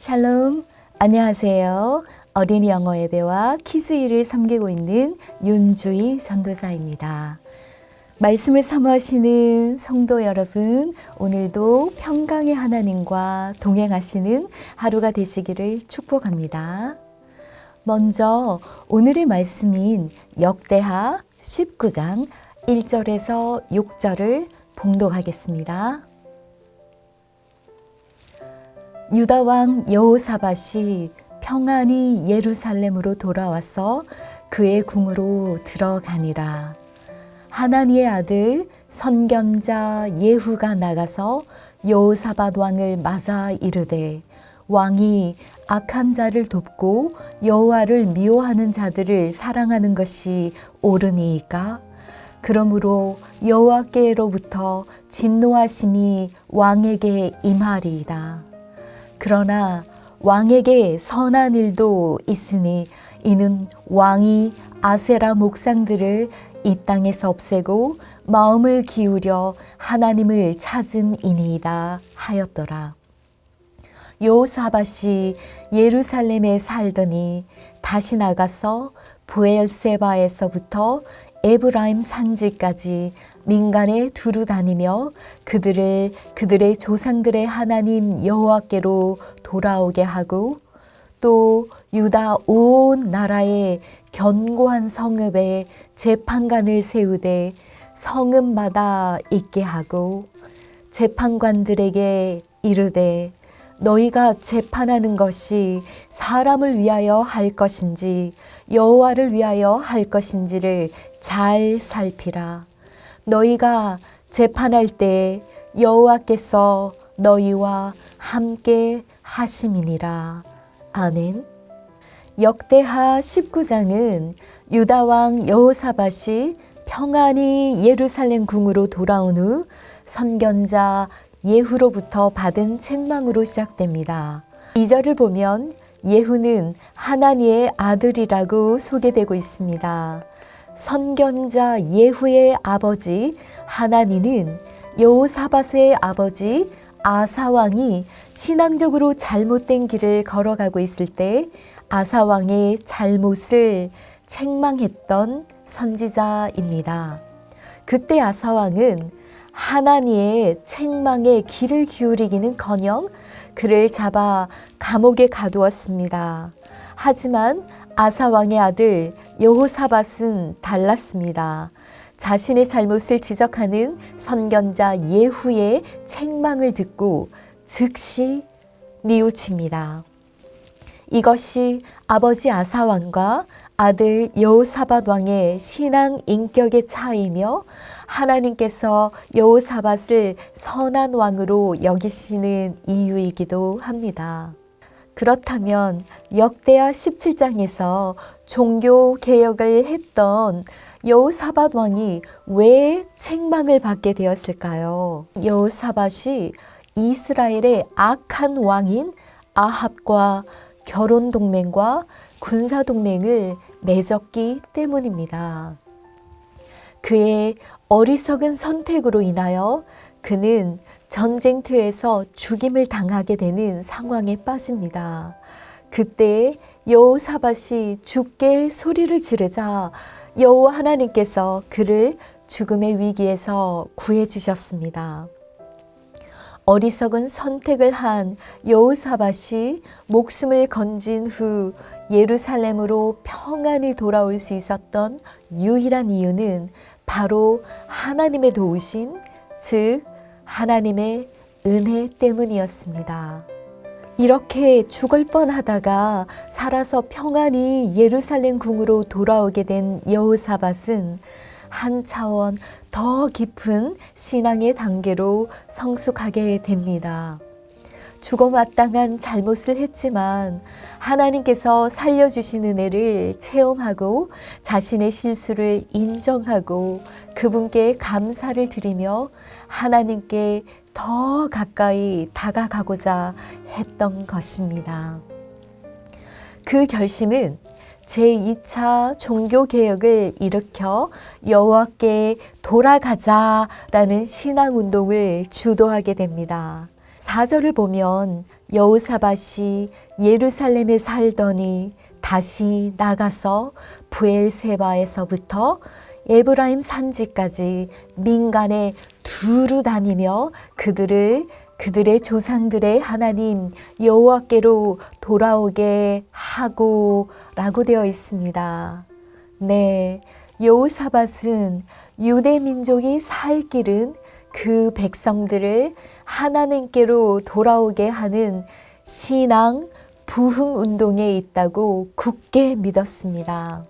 샬롬, 안녕하세요. 어린이 영어 예배와 키즈일을 섬기고 있는 윤주희 전도사입니다. 말씀을 사모하시는 성도 여러분, 오늘도 평강의 하나님과 동행하시는 하루가 되시기를 축복합니다. 먼저 오늘의 말씀인 역대하 19장 1절에서 6절을 봉독하겠습니다. 유다 왕 여호사밧이 평안히 예루살렘으로 돌아와서 그의 궁으로 들어가니라. 하나니의 아들 선견자 예후가 나가서 여호사밧 왕을 맞아 이르되, 왕이 악한 자를 돕고 여호와를 미워하는 자들을 사랑하는 것이 옳으니이까? 그러므로 여호와께로부터 진노하심이 왕에게 임하리이다. 그러나 왕에게 선한 일도 있으니 이는 왕이 아세라 목상들을 이 땅에서 없애고 마음을 기울여 하나님을 찾음이니이다 하였더라. 여호사밧이 예루살렘에 살더니 다시 나가서 브엘세바에서부터 에브라임 산지까지 민간에 두루 다니며 그들의 조상들의 하나님 여호와께로 돌아오게 하고, 또 유다 온 나라에 견고한 성읍에 재판관을 세우되 성읍마다 있게 하고, 재판관들에게 이르되 너희가 재판하는 것이 사람을 위하여 할 것인지 여호와를 위하여 할 것인지를 잘 살피라. 너희가 재판할 때 여호와께서 너희와 함께 하심이니라. 아멘. 역대하 19장은 유다 왕 여호사밧이 평안히 예루살렘 궁으로 돌아온 후 선견자 예후로부터 받은 책망으로 시작됩니다. 2절을 보면 예후는 하나니의 아들이라고 소개되고 있습니다. 선견자 예후의 아버지 하나니는 여호사밧의 아버지 아사왕이 신앙적으로 잘못된 길을 걸어가고 있을 때 아사왕의 잘못을 책망했던 선지자입니다. 그때 아사왕은 하나니의 책망에 귀를 기울이기는커녕 그를 잡아 감옥에 가두었습니다. 하지만 아사왕의 아들 여호사밧은 달랐습니다. 자신의 잘못을 지적하는 선견자 예후의 책망을 듣고 즉시 뉘우칩니다. 이것이 아버지 아사왕과 아들 여호사밧 왕의 신앙 인격의 차이며 하나님께서 여호사밧을 선한 왕으로 여기시는 이유이기도 합니다. 그렇다면 역대하 17장에서 종교 개혁을 했던 여호사밧 왕이 왜 책망을 받게 되었을까요? 여호사밧이 이스라엘의 악한 왕인 아합과 결혼 동맹과 군사 동맹을 맺었기 때문입니다. 그의 어리석은 선택으로 인하여 그는 전쟁터에서 죽임을 당하게 되는 상황에 빠집니다. 그때 여호사밧이 죽게 소리를 지르자 여호와 하나님께서 그를 죽음의 위기에서 구해 주셨습니다. 어리석은 선택을 한 여호사밧이 목숨을 건진 후 예루살렘으로 평안히 돌아올 수 있었던 유일한 이유는 바로 하나님의 도우심, 즉 하나님의 은혜 때문이었습니다. 이렇게 죽을 뻔하다가 살아서 평안히 예루살렘 궁으로 돌아오게 된 여호사밧은 한 차원 더 깊은 신앙의 단계로 성숙하게 됩니다. 죽어마땅한 잘못을 했지만 하나님께서 살려주신 은혜를 체험하고 자신의 실수를 인정하고 그분께 감사를 드리며 하나님께 더 가까이 다가가고자 했던 것입니다. 그 결심은 제2차 종교개혁을 일으켜 여호와께 돌아가자라는 신앙운동을 주도하게 됩니다. 4절을 보면 여호사밧이 예루살렘에 살더니 다시 나가서 브엘세바에서부터 에브라임 산지까지 민간에 두루 다니며 그들의 조상들의 하나님 여호와께로 돌아오게 하고 라고 되어 있습니다. 네, 여호사밧은 유대 민족이 살 길은 그 백성들을 하나님께로 돌아오게 하는 신앙 부흥 운동에 있다고 굳게 믿었습니다.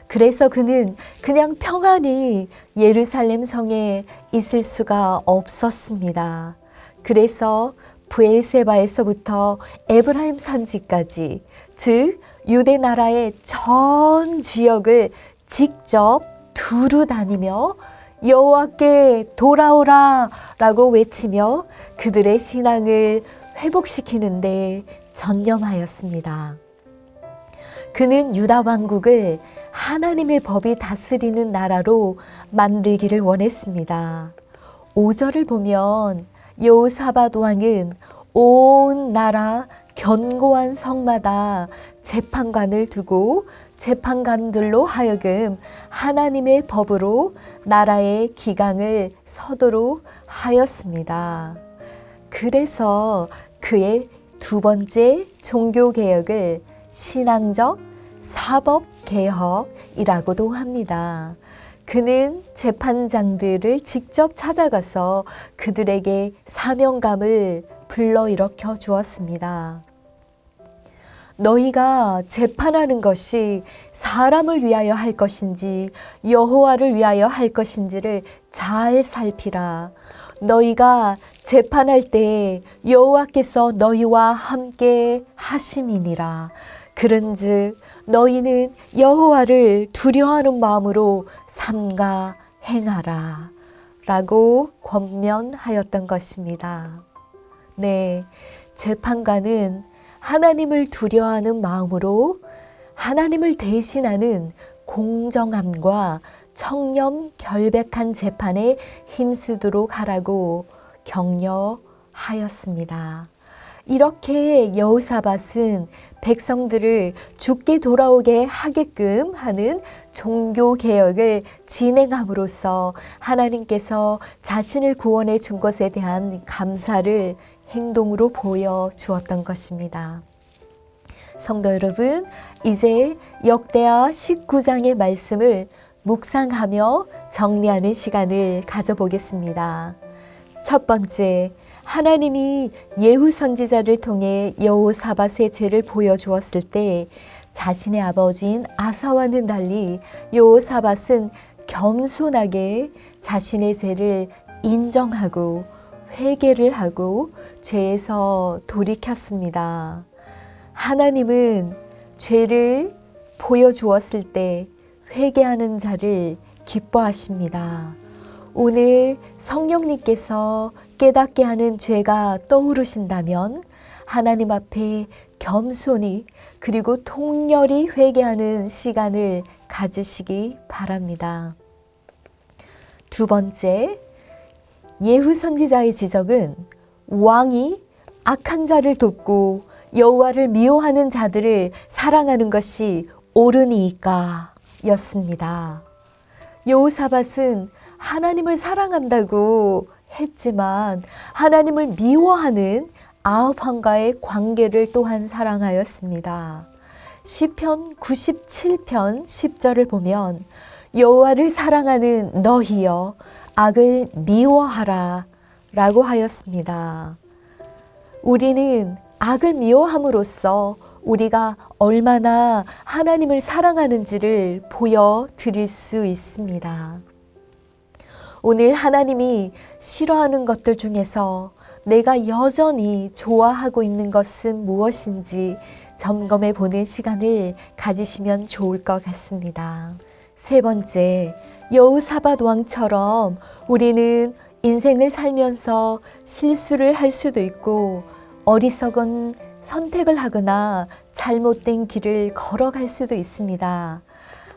그래서 그는 그냥 평안히 예루살렘 성에 있을 수가 없었습니다. 그래서 브엘세바에서부터 에브라임 산지까지, 즉 유대 나라의 전 지역을 직접 두루 다니며 여호와께 돌아오라 라고 외치며 그들의 신앙을 회복시키는데 전념하였습니다. 그는 유다 왕국을 하나님의 법이 다스리는 나라로 만들기를 원했습니다. 5절을 보면 여호사밧 왕은 온 나라 견고한 성마다 재판관을 두고 재판관들로 하여금 하나님의 법으로 나라의 기강을 서도록 하였습니다. 그래서 그의 두 번째 종교개혁을 신앙적 사법개혁이라고도 합니다. 그는 재판장들을 직접 찾아가서 그들에게 사명감을 불러일으켜 주었습니다. 너희가 재판하는 것이 사람을 위하여 할 것인지 여호와를 위하여 할 것인지를 잘 살피라. 너희가 재판할 때 여호와께서 너희와 함께 하심이니라. 그런즉 너희는 여호와를 두려워하는 마음으로 삼가 행하라 라고 권면하였던 것입니다. 네, 재판관은 하나님을 두려워하는 마음으로 하나님을 대신하는 공정함과 청렴 결백한 재판에 힘쓰도록 하라고 격려하였습니다. 이렇게 여호사밧은 백성들을 주께 돌아오게 하게끔 하는 종교개혁을 진행함으로써 하나님께서 자신을 구원해 준 것에 대한 감사를 행동으로 보여주었던 것입니다. 성도 여러분, 이제 역대하 19장의 말씀을 묵상하며 정리하는 시간을 가져보겠습니다. 첫 번째, 하나님이 예후 선지자를 통해 여호사밧의 죄를 보여주었을 때 자신의 아버지인 아사와는 달리 여호사밧은 겸손하게 자신의 죄를 인정하고 회개를 하고 죄에서 돌이켰습니다. 하나님은 죄를 보여주었을 때 회개하는 자를 기뻐하십니다. 오늘 성령님께서 깨닫게 하는 죄가 떠오르신다면 하나님 앞에 겸손히 그리고 통렬히 회개하는 시간을 가지시기 바랍니다. 두 번째, 예후 선지자의 지적은 왕이 악한 자를 돕고 여호와를 미워하는 자들을 사랑하는 것이 옳으니까 였습니다. 여호사밧은 하나님을 사랑한다고 했지만 하나님을 미워하는 아합 왕과의 관계를 또한 사랑하였습니다. 시편 97편 10절을 보면 여호와를 사랑하는 너희여 악을 미워하라 라고 하였습니다. 우리는 악을 미워함으로써 우리가 얼마나 하나님을 사랑하는지를 보여드릴 수 있습니다. 오늘 하나님이 싫어하는 것들 중에서 내가 여전히 좋아하고 있는 것은 무엇인지 점검해 보는 시간을 가지시면 좋을 것 같습니다. 세 번째, 여호사밧 왕처럼 우리는 인생을 살면서 실수를 할 수도 있고 어리석은 선택을 하거나 잘못된 길을 걸어갈 수도 있습니다.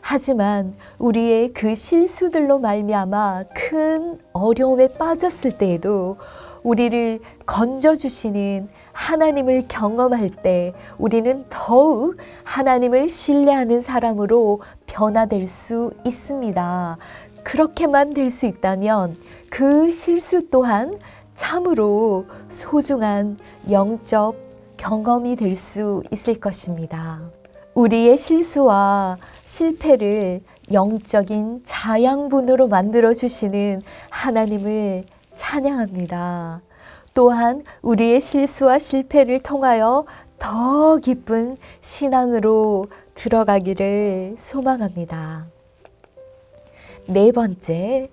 하지만 우리의 그 실수들로 말미암아 큰 어려움에 빠졌을 때에도 우리를 건져주시는 하나님을 경험할 때 우리는 더욱 하나님을 신뢰하는 사람으로 변화될 수 있습니다. 그렇게만 될 수 있다면 그 실수 또한 참으로 소중한 영적 경험이 될 수 있을 것입니다. 우리의 실수와 실패를 영적인 자양분으로 만들어주시는 하나님을 찬양합니다. 또한 우리의 실수와 실패를 통하여 더 깊은 신앙으로 들어가기를 소망합니다. 네 번째,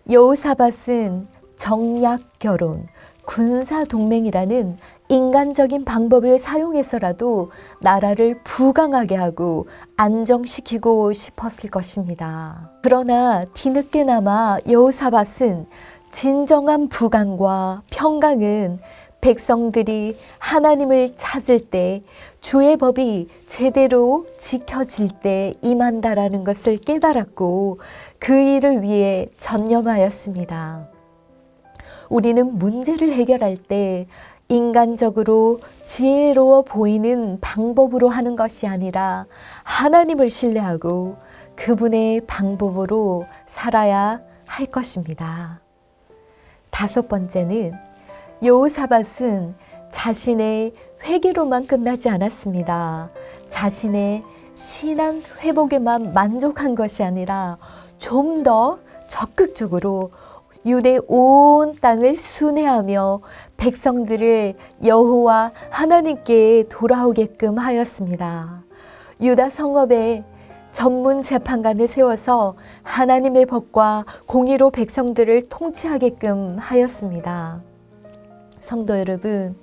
여호사밧은 정략 결혼, 군사 동맹이라는 인간적인 방법을 사용해서라도 나라를 부강하게 하고 안정시키고 싶었을 것입니다. 그러나 뒤늦게나마 여호사밧은 진정한 부강과 평강은 백성들이 하나님을 찾을 때 주의 법이 제대로 지켜질 때 임한다라는 것을 깨달았고 그 일을 위해 전념하였습니다. 우리는 문제를 해결할 때 인간적으로 지혜로워 보이는 방법으로 하는 것이 아니라 하나님을 신뢰하고 그분의 방법으로 살아야 할 것입니다. 다섯 번째는 여호사밧은 자신의 회개로만 끝나지 않았습니다. 자신의 신앙 회복에만 만족한 것이 아니라 좀 더 적극적으로 유대 온 땅을 순회하며 백성들을 여호와 하나님께 돌아오게끔 하였습니다. 유다 성읍에 전문 재판관을 세워서 하나님의 법과 공의로 백성들을 통치하게끔 하였습니다. 성도 여러분,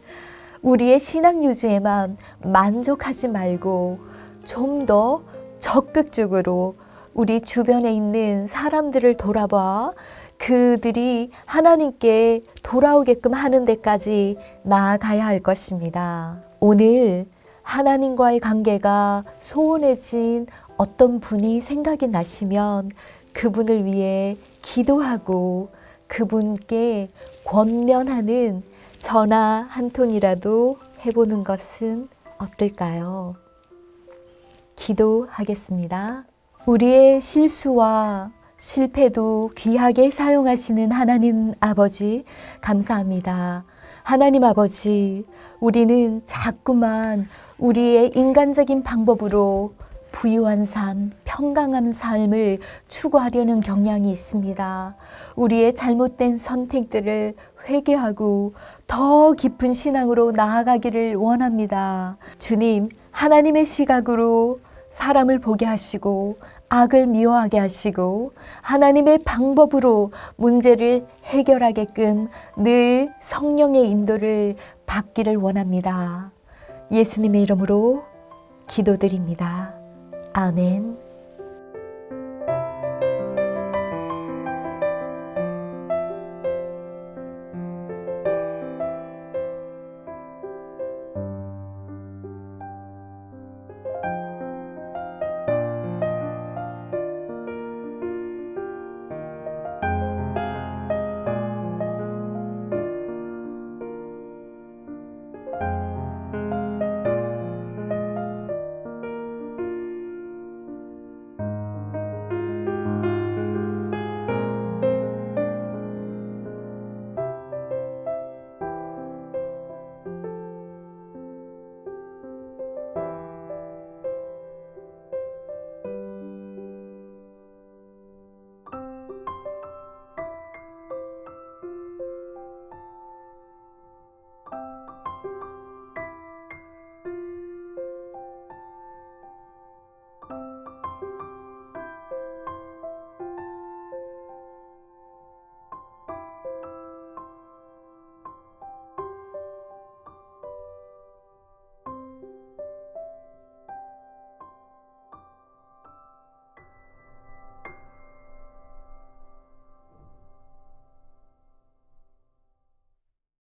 우리의 신앙 유지에만 만족하지 말고 좀 더 적극적으로 우리 주변에 있는 사람들을 돌아봐 그들이 하나님께 돌아오게끔 하는 데까지 나아가야 할 것입니다. 오늘 하나님과의 관계가 소원해진 어떤 분이 생각이 나시면 그분을 위해 기도하고 그분께 권면하는 전화 한 통이라도 해보는 것은 어떨까요? 기도하겠습니다. 우리의 실수와 실패도 귀하게 사용하시는 하나님 아버지 감사합니다. 하나님 아버지, 우리는 자꾸만 우리의 인간적인 방법으로 부유한 삶, 평강한 삶을 추구하려는 경향이 있습니다. 우리의 잘못된 선택들을 회개하고 더 깊은 신앙으로 나아가기를 원합니다. 주님, 하나님의 시각으로 사람을 보게 하시고 악을 미워하게 하시고 하나님의 방법으로 문제를 해결하게끔 늘 성령의 인도를 받기를 원합니다. 예수님의 이름으로 기도드립니다. 아멘.